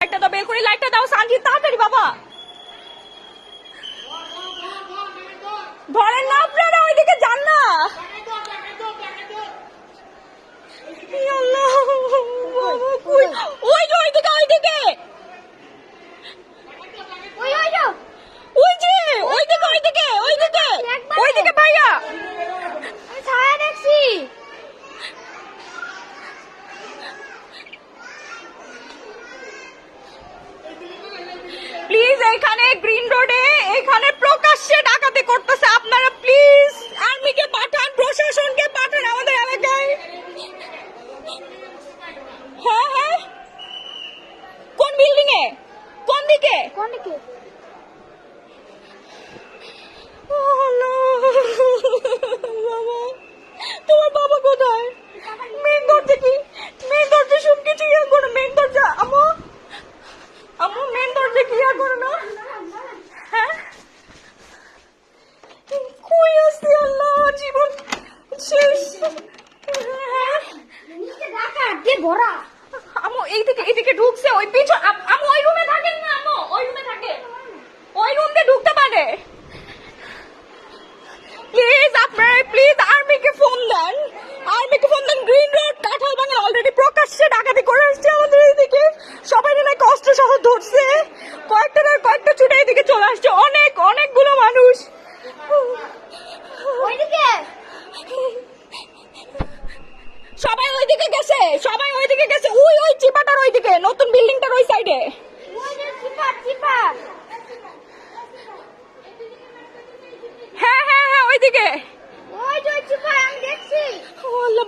লাইটটা দাও, বের করে লাইটটা দাও সানজিৎ, তাড়াতাড়ি বাবা। ধরেন না আপনারা, ওইদিকে যান না। প্লিজ এখানে গ্রিন রোডে এখানে প্রকাশ্যে ডাকাতি করতেছে, আপনারা প্লিজ আর্মিকে পাঠান, প্রশাসনকে পাঠান আমাদের এলাকায়। হ্যাঁ হ্যাঁ, কোন বিল্ডিং এ, কোন দিকে? বাবা, তোমার বাবা কোথায়? মেন দরজা কি, মেন দরজা সব কিছু ইয়ে করো, মেন দরজা। আমো আমো, মেন দরজা কি ইয়ে করো না। হ্যাঁ, কই আসছে আল্লাহ, জীবন শেষ। আমো এইদিকে ঢুকছে, ওই পিছন। আমো ওই রুমে থাকেন না, আমো ওই রুমে থাকে, ওই রুম দিয়ে ঢুকতে পারে। প্লিজ আপনারা প্লিজ আর্মিকে ফোন দেন, আর্মিকে ফোন দেন। Green Road Kathal Bagan already প্রকাশ্যে ডাকাতি করে আসছে আমাদের এইদিকে, সবাই না কষ্ট সহ ধরছে, কয়েকটা ছুটে এইদিকে চলে আসছে, অনেকগুলো মানুষ। সবাই ওইদিকে গেছে, ওই চিপাটার ওইদিকে, নতুন বিল্ডিংটার ওই সাইডে। হ্যাঁ হ্যাঁ হ্যাঁ, ওইদিকে।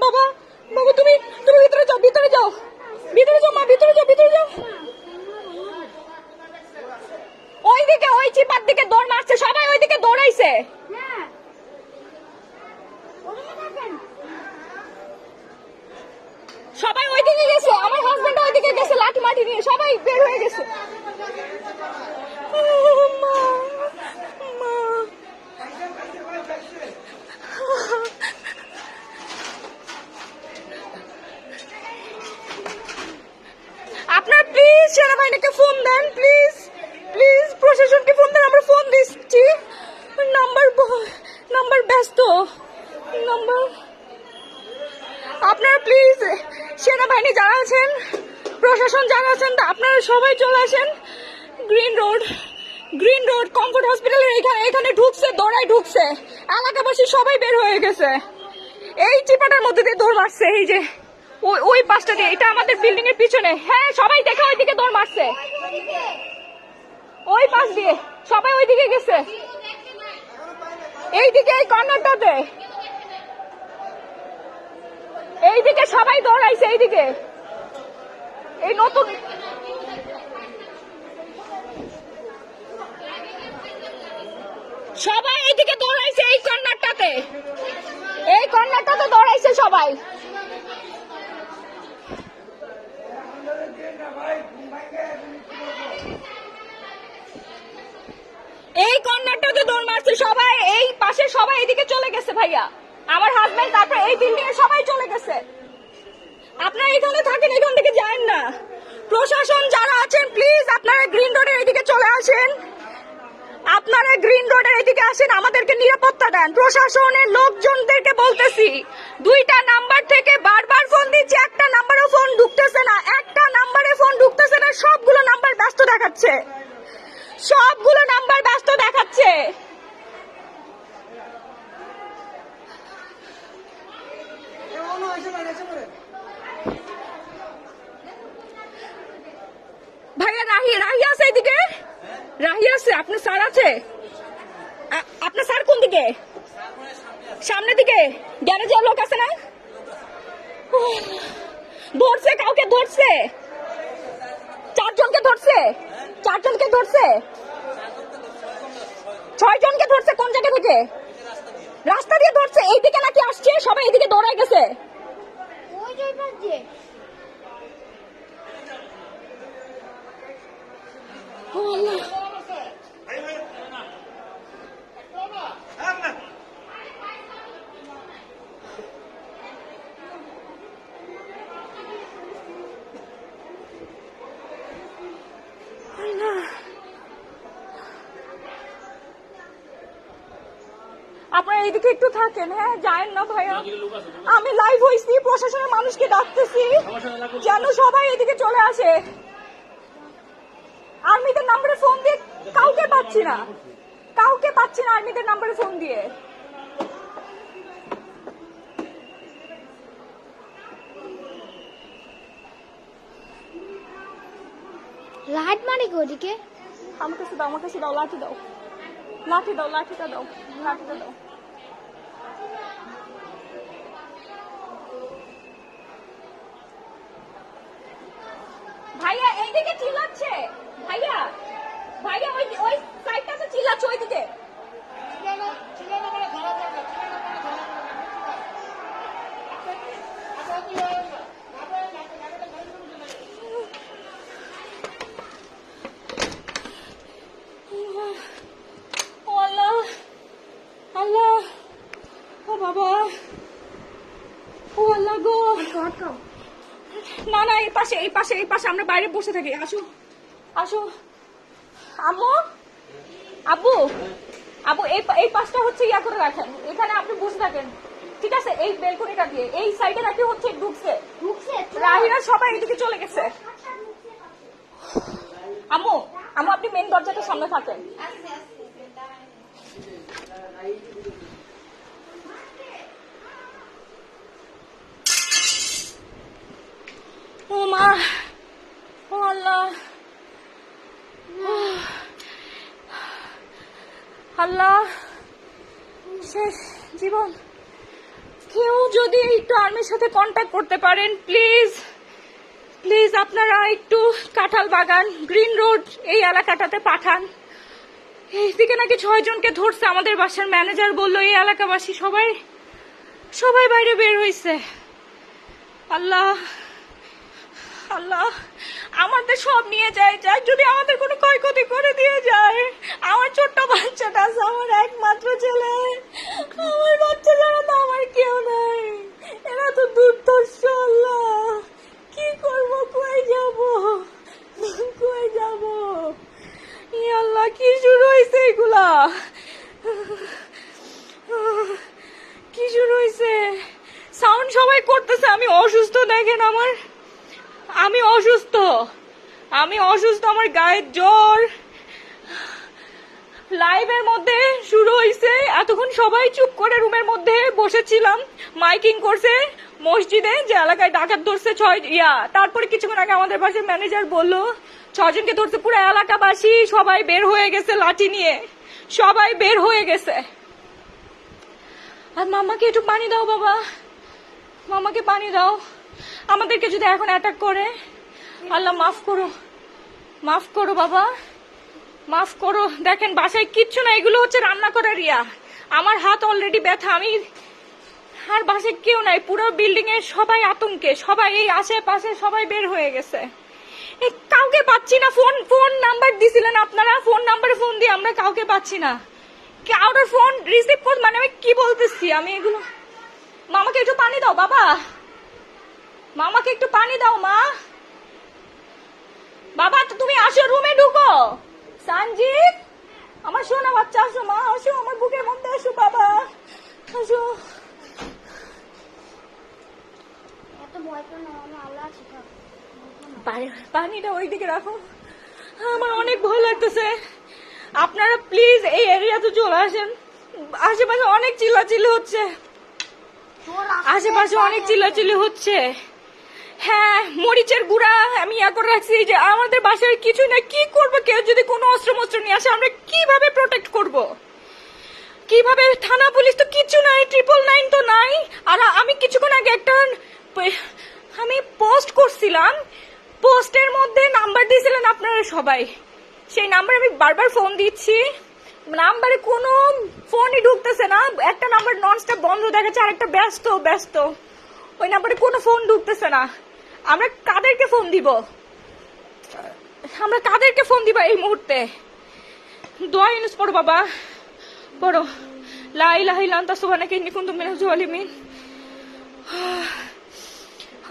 বাবা বাবা, তুমি ভিতরে যাও, ভিতরে যাও মা, ভিতরে যাও। ওইদিকে ওই চিপার দিকে দৌড় মারছে, সবাই ওইদিকে দৌড়াইছে। সবাই ওইদিকে গেছে, আমার হাজবেন্ড ওইদিকে গেছে লাঠি মাটি নিয়ে, সবাই বের হয়ে গেছে। আপনার প্লিজ সেনাবাহিনীকে ফোন দেন, প্লিজ প্রশাসনকে ফোন দেন, আমরা ফোন দিচ্ছি, নাম্বার ব্যস্ত নাম্বার। আপনারা প্লিজ সেনাবাহিনী যারা আছেন, প্রশাসন যারা আছেন, আপনারা সবাই চলে আসেন। গ্রিন রোড কমফোর্ট হসপিটালের এখানে ঢুকছে, দৌড়ায় ঢুকছে, এলাকাবাসী সবাই বের হয়ে গেছে, এই চিপাটার মধ্যে দিয়ে দৌড় মারছে, এই যে ওই পাশটা দিয়ে, এটা আমাদের বিল্ডিং এর পিছনে। হ্যাঁ, সবাই দেখে ওইদিকে দৌড় মারছে, ওই পাশ দিয়ে সবাই ওইদিকে গেছে, এইদিকে এই কর্নারটাতে, এইদিকে সবাই দৌড়াইছে, এইদিকে এই নতুন। সবাই এইদিকে দৌড়াইছে, এই কর্নারটাতে দৌড়াইছে সবাই। এই কর্নারটাতে দৌড় মারছে সবাই, এই পাশে সবাই এদিকে চলে গেছে ভাইয়া, আমার হাজবেন্ড, তারপর এই বিল্ডিং এ সবাই চলে গেছে। আপনারা এখানে থাকেন, এখান থেকে যান না। প্রশাসন যারা আছেন প্লিজ আপনারা গ্রিন রোডের এদিকে চলে আসেন, আমাদেরকে নিরাপত্তা দেন। প্রশাসনের লোকজনদেরকে বলতেছি, 2টা নাম্বার থেকে বারবার ফোন দিচ্ছি, একটা নাম্বারও ফোন ঢুকতেছে না, সবগুলো নাম্বার ব্যস্ত দেখাচ্ছে, ভাইয়া রাহি আছে এদিকে, রাহি আছে, আপনার স্যার আছে? আপনার স্যার কোন দিকে? সামনের দিকে গ্যারেজের লোক আছে না? ধরছে, কাউকে ধরছে, 4 জনকে ধরছে, 6 জনকে ধরছে। কোন জায়গা থেকে? রাস্তা দিয়ে ধরছে, এইদিকে নাকি আসছে, সবাই এদিকে দৌড়ায় গেছে। আপনারা এইদিকে একটু থাকেন। হ্যাঁ যায়েন না ভাইয়া, আমি লাইভ হইছি, প্রশাসনের মানুষকে ডাকতেছি যেন সবাই এদিকে চলে আসে। আর্মিদের নাম্বারে ফোন দিয়ে কাউকে পাচ্ছি না, কাউকে পাচ্ছি না আর্মিদের নাম্বারে ফোন দিয়ে। লাইট মারে কি ওদিকে? আমার কাছে দাও, আমার কাছে দাও, লাঠি দাও, লাঠি দাও, লাঠিটা দাও, লাঠিটা দাও। ভাইয়া এইদিকে চিল্লাচ্ছে, ভাইয়া ভাইয়া ওই ওই সাইডটাতে চিল্লাচ্ছে ওইদিকে। ও আল্লাহ, আল্লাহ, ও বাবা, ও আল্লাহ গো। না না, এই পাশে, এই পাশে, এই পাশে, আমরা বাইরে বসে থাকি। আসো আসো। আম্মু, আব্বু, আব্বু এই পাশটা হচ্ছে ইয়া করে রাখেন, এখানে আপনি বসে থাকেন, ঠিক আছে? এই বেলকনিটা দিয়ে এই সাইডে নাকি হচ্ছে ঢুকছে, রাহিরা সবাই এদিকে চলে গেছে। আম্মু, আম্মু আপনি মেন দরজাটা সামনে থাকেন। ও মা, ও আল্লাহ, আল্লাহ, শেষ জীবন। কেউ যদি একটু আর্মির সাথে কন্ট্যাক্ট করতে পারেন প্লিজ, প্লিজ আপনারা একটু কাঁঠাল বাগান, গ্রিন রোড এই এলাকাটাতে পাঠান। এইদিকে নাকি 6 জনকে ধরছে, আমাদের বাসার ম্যানেজার বললো। এই এলাকাবাসী সবাই সবাই বাইরে বের হয়েছে। আল্লাহ, আল্লাহ, আমাদের সব নিয়ে যায়, যাক যদি আমাদের কোনো ক্ষয়ক্ষতি করে দিয়ে যায়। আমার ছোট্ট বাচ্চাটা আছে, আমার একমাত্র ছেলে, আমার বাচ্চা ছাড়া তো আমার কেউ নাই। এরা তো দুর্ধর্ষ। আল্লাহ কি করব, কই যাব, কই যাব? ই আল্লাহ, কি শুরু হয়েছে এগুলা, কি শুরু হয়েছে? সাউন্ড সবাই করতেছে। আমি অসুস্থ, দেখেন আমার, আমি অসুস্থ, আমি অসুস্থ, আমার গায়ের জ্বর। লাইভের মধ্যে শুরু হয়েছে, এতক্ষণ সবাই চুপ করে রুমের মধ্যে বসেছিলাম, মাইকিং করছে মসজিদে যে এলাকায় ডাকাত ধরছে 6 তারপরে কিছুক্ষণ আগে আমাদের বাসার ম্যানেজার বললো 6 জনকে ধরছে। পুরো এলাকাবাসী সবাই বের হয়ে গেছে লাঠি নিয়ে, সবাই বের হয়ে গেছে। আর মামাকে একটু পানি দাও বাবা, মামাকে পানি দাও। আমাদেরকে যদি এখন অ্যাটাক করে, আল্লাহ মাফ করো, মাফ করো বাবা, মাফ করো। দেখেন বাসায় কিচ্ছু না, এগুলো হচ্ছে রান্না করার ইয়া। আমার হাত অলরেডি ব্যথা, আমি আর বাসায় কেউ নাই, পুরো বিল্ডিং এর সবাই আতঙ্কে, সবাই এই আশেপাশে সবাই বের হয়ে গেছে। এই কাউকে পাচ্ছি না। ফোন ফোন নাম্বার দিছিলেন আপনারা, ফোন নাম্বারে ফোন দিয়ে আমরা কাউকে পাচ্ছি না। কারোর ফোন রিসিভ কর, মানে আমি কি বলতেছি আমি এগুলো। মামাকে একটু পানি দাও বাবা, মামাকে একটু পানি দাও মা। বাবা তুমি আসো, রুমে ঢুকো। সঞ্জিত, আমার সোনা বাচ্চা, আসো মা, আসো আমার বুকের মধ্যে, আসো বাবা, আসো। পানিটা ওইদিকে রাখো, আমার অনেক ভয় লাগতেছে। আপনারা প্লিজ এই এরিয়াতে চলে আসেন, আশেপাশে অনেক চিল্লাচিল্লি হচ্ছে, আশেপাশে অনেক চিল্লাচিল্লি হচ্ছে। হ্যাঁ, মরিচের গুঁড়া আমি ইয়া করে রাখছি যে আমাদের বাসায় কিছু না, কি করবো? কেউ যদি কোনো অস্ত্র মস্ত্র নিয়ে আসে আমরা কিভাবে প্রোটেক্ট করব? কিভাবে? থানা পুলিশ তো কিছু নাই, 999 তো নাই। আর আমি কিছুক্ষণ আগে একটা আমি পোস্ট করছিলাম, পোস্টের মধ্যে নাম্বার দিয়েছিলেন আপনারা সবাই, সেই নাম্বারে আমি বারবার ফোন দিচ্ছি, নাম্বারে কোনো ফোনই ঢুকতেছে না। একটা নাম্বার ননস্টপ বন্ধ দেখাচ্ছে, আর একটা ব্যস্ত ব্যস্ত, ওই নাম্বারে কোনো ফোন ঢুকতেছে না। আমরা কাদেরকে ফোন দিব? আমরা কাদেরকে ফোন দিব এই মুহূর্তে? দোয়া ইউনুস পড়ো বাবা, পড়ো। লা ইলাহা ইল্লা আনতা সুবহানাকা ইন্নী কুনতু মিনাজ জালিমিন।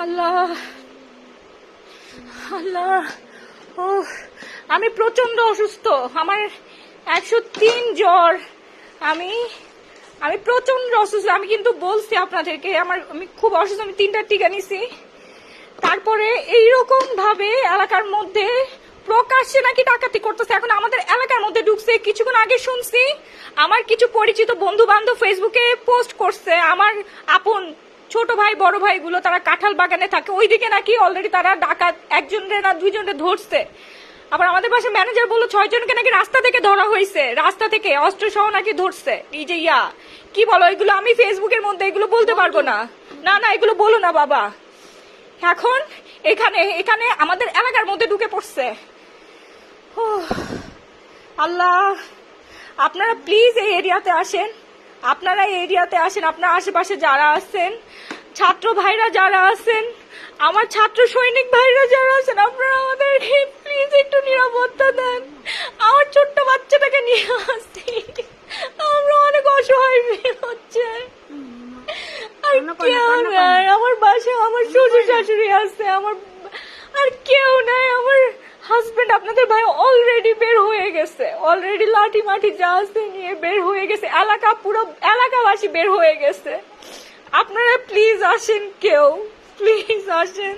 আল্লাহ, আল্লাহ, ও আমি প্রচন্ড অসুস্থ, আমার 103 জ্বর। আমি প্রচন্ড অসুস্থ, আমি কিন্তু বলছি আপনাদেরকে আমি খুব অসুস্থ, আমি 3টা টিকা নিছি। তারপরে এইরকম ভাবে এলাকার মধ্যে প্রকাশ্যে নাকি ডাকাতি করতেছে, এখন আমাদের এলাকার মধ্যে ঢুকছে। কিছুক্ষণ আগে শুনছি আমার কিছু পরিচিত বন্ধু বান্ধব ফেসবুকে পোস্ট করছে, আমার আপন ছোট ভাই বড় ভাইগুলো তারা কাঁঠাল বাগানে থাকে, ওইদিকে নাকি অলরেডি তারা ডাকাত 1জনের না 2জনের ধরছে। আবার আমাদের পাশে ম্যানেজার বললো 6 জনকে নাকি রাস্তা থেকে ধরা হয়েছে, রাস্তা থেকে অস্ত্র সহ নাকি ধরছে। এই যে কি বলো এগুলো, আমি ফেসবুকের মধ্যে এগুলো বলতে পারবো না। না না এগুলো বলো না বাবা। এখন এখানে এখানে আমাদের এলাকার মধ্যে ঢুকে পড়ছে। আল্লাহ, আপনারা প্লিজ এই এরিয়াতে আসেন, আপনারা এই এরিয়াতে আসেন, আপনার আশেপাশে যারা আছেন, ছাত্র ভাইরা যারা আছেন, আমার ছাত্র সৈনিক ভাইরা যারা আছেন, আপনারা আমাদের প্লিজ একটু নিরাপত্তা দেন। আমার ছোট্ট বাচ্চাটাকে নিয়ে আসছি, আমরা অনেক অসহায় ফিল হচ্ছে। আর কেউ নাই আমার বাসায়, আমার শ্বশুর শাশুড়ি আছে, আমার আর কেউ নাই। আমার হাজবেন্ড আপনাদের ভাই অলরেডি বের হয়ে গেছে, অলরেডি লাঠি মাঠি যা আছে নিয়ে বের হয়ে গেছে, পুরো এলাকাবাসী বের হয়ে গেছে। আপনারা প্লিজ আসেন, কেউ প্লিজ আসেন।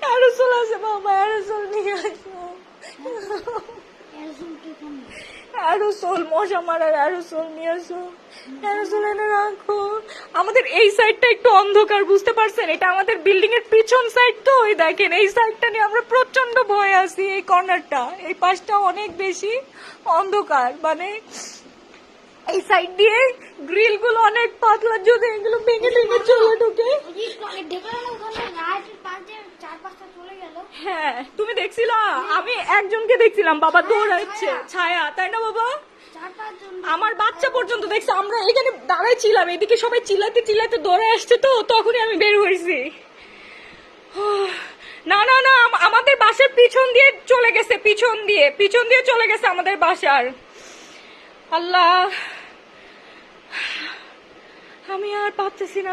অ্যারোসল আছে বাবা, অ্যারোসল নিয়ে আসো। অ্যারোসল, মশা মারার অ্যারোসল নিয়ে আসো, অ্যারোসল এনে রাখো। আমাদের এই সাইডটা একটু অন্ধকার, বুঝতে পারছেন, এটা আমাদের বিল্ডিং এর পিছন সাইড তো। ওই দেখেন এই সাইডটা নিয়ে আমরা প্রচন্ড ভয় আছি, এই কর্নারটা, এই পাশটা অনেক বেশি অন্ধকার, মানে এই সাইড দিয়ে গ্রিল গুলো অনেক পাতলা, যদি এগুলো ভেঙে ভেঙে চলে ঢুকে। হ্যাঁ তুমি দেখছিল, আমি একজনকে দেখছিলাম বাবা দৌড়াচ্ছে, ছায়া, তাই না বাবা? আমার বাচ্চা পর্যন্ত দেখছে। আমরা এখানে দাঁড়াইছিলাম, এদিকে সবাই চিল্লাতে চিল্লাতে দৌড়ে আসছে, তো তখনই আমি বের হয়েছি। না না না, আমাদের বাসার পিছন দিয়ে চলে গেছে, পিছন দিয়ে চলে গেছে আমাদের বাসার। আল্লাহ, আমি আর পারতেছি না,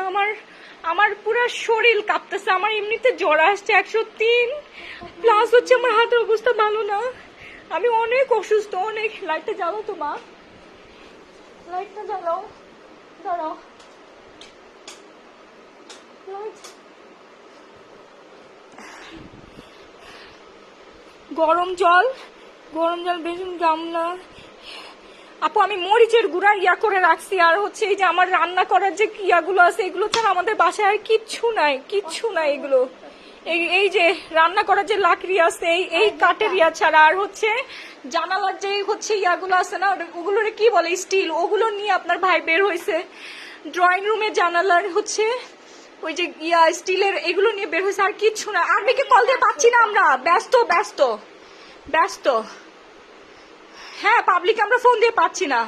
আমার পুরো শরীর কাঁপতেছে। আমার এমনিতে জ্বর আসছে 103 প্লাস হচ্ছে, আমার হাতের অবস্থা ভালো না, আমি অনেক অসুস্থ, অনেক। লাইটটা জ্বালাও তো মা, লাইটটা জ্বালাও, দাঁড়াও। গরম জল বেশি গামলা। আপু আমি মরিচের গুঁড়া করে রাখছি, আর হচ্ছে এই যে আমার রান্না করার যে ইয়াগুলো আছে, এগুলো ছাড়া আমাদের বাসায় আর কিচ্ছু নাই এগুলো। এই যে রান্না করার যে লাকড়ি আছে, এই কাঠের ইয়া ছাড়া, আর হচ্ছে জানালার যে হচ্ছে ইয়াগুলো আছে না, ওগুলোরে কি বলে, স্টিল, ওগুলো নিয়ে আপনার ভাই বের হয়েছে। ড্রয়িং রুমে জানালার হচ্ছে ওই যে স্টিলের, এগুলো নিয়ে বের হয়েছে, আর কিচ্ছু না। আর্মিকে কল দিয়ে পাচ্ছি না আমরা, ব্যস্ত। হ্যাঁ পাবলিক আমরা ফোন দিয়ে পাচ্ছি না,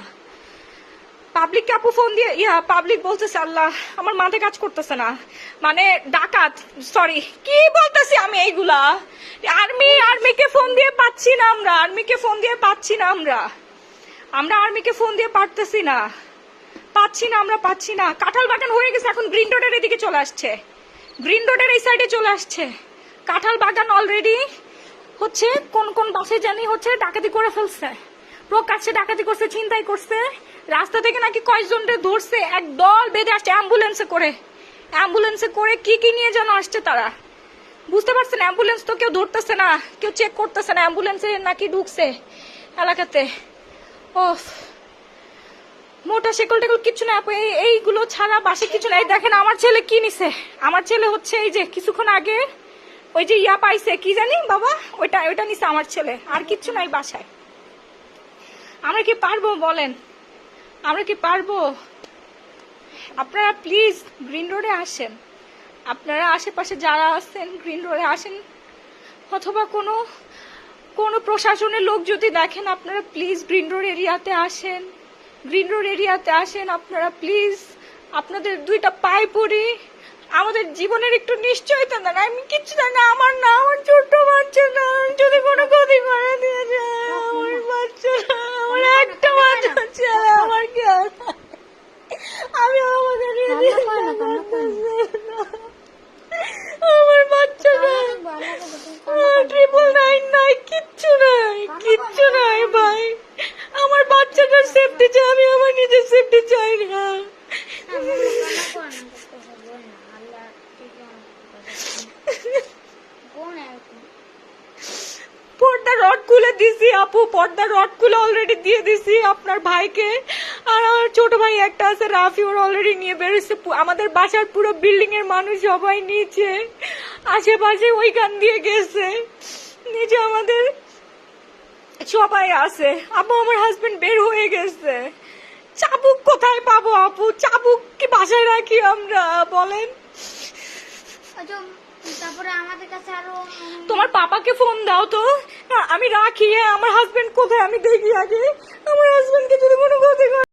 পাবলিককে আপু ফোন দিয়ে পাবলিক বলতেছে, আল্লাহ আমার মাথায় কাজ করতেছে না, মানে ডাকাত, সরি কি বলতেছি আমি এইগুলা। আর্মিকে ফোন দিয়ে পাচ্ছি না আমরা, আর্মিকে ফোন দিয়ে পাচ্ছি না আমরা আর্মিকে ফোন দিয়ে পারতেছি না, আমরা পাচ্ছি না। কাঁঠাল বাগান হয়ে গেছে, এখন গ্রিন রোডের এদিকে চলে আসছে, গ্রিন রোডের এই সাইডে চলে আসছে কাঁঠাল বাগান। অলরেডি হচ্ছে কোন বাসে জানি হচ্ছে ডাকাতি করে ফেলছে, প্রকাশ্যে ডাকাতি করছে, ছিনতাই করছে, রাস্তা থেকে নাকি কয়েকজনকে ধরছে, এক দল বেঁধে আসছে অ্যাম্বুলেন্সে করে কি নিয়ে যেন আসছে তারা, বুঝতে পারছেন? অ্যাম্বুলেন্স তো কেউ ধরতেছে না, কেউ চেক করতেছে না, অ্যাম্বুলেন্সে নাকি ঢুকছে এলাকাতে। ও মোটা শেকল টেকল কিচ্ছু না, এইগুলো ছাড়া বাসে কিছু নাই। দেখেন আমার ছেলে কি নিছে, আমার ছেলে হচ্ছে এই যে কিছুক্ষণ আগে ওই যে পাইছে, কি জানি বাবা, ওইটা নিছে আমার ছেলে, আর কিচ্ছু নাই বাসায়। আমরা কি পারবো বলেন, আমরা কি পারবো? আপনারা প্লিজ গ্রিন রোডে আসেন, আপনারা আশেপাশে যারা আছেন গ্রিন রোডে আসেন, অথবা কোনো প্রশাসনের লোক যদি দেখেন, আপনারা প্লিজ গ্রিন রোড এরিয়াতে আসেন, আপনারা প্লিজ আপনাদের 2টা পায়ে পড়ি, আমাদের জীবনের একটু নিশ্চয়তা দেন। আমি কিচ্ছু জানি না, আমার ছোট্ট বাচ্চা না, যদি কোনো ক্ষতি করে দিয়ে যায়, আমার বাচ্চা, আমার একটা বাচ্চা ছেলে, আমার কি আমি আমাদের আমার বাচ্চা না, 999 কিচ্ছু নাই ভাই। দিছি আপু, পর্দার রডগুলো অলরেডি দিয়ে দিছি আপনার ভাইকে। আর আমার ছোট ভাই একটা আছে রাফি, ওর অলরেডি নিয়ে বেরোচ্ছে। আমাদের বাসার পুরো বিল্ডিং এর মানুষ সবাই নিচে, আশেপাশে ওইখান দিয়ে গেছে, নিচে আমাদের সবাই আছে। আপু আমার হাজবেন্ড বের হয়ে গেছে। চাবুক কোথায় পাবো আপু? চাবুক কি বাসায় রাখি আমরা বলেন? আচ্ছা, তারপরে আমাদের কাছে আরো তোমার পাপাকে ফোন দাও তো। আমি রাখি। আমার হাজবেন্ড কোথায় আমি দেখি আগে। আমার হাজবেন্ডকে যদি কোনো ক্ষতি করে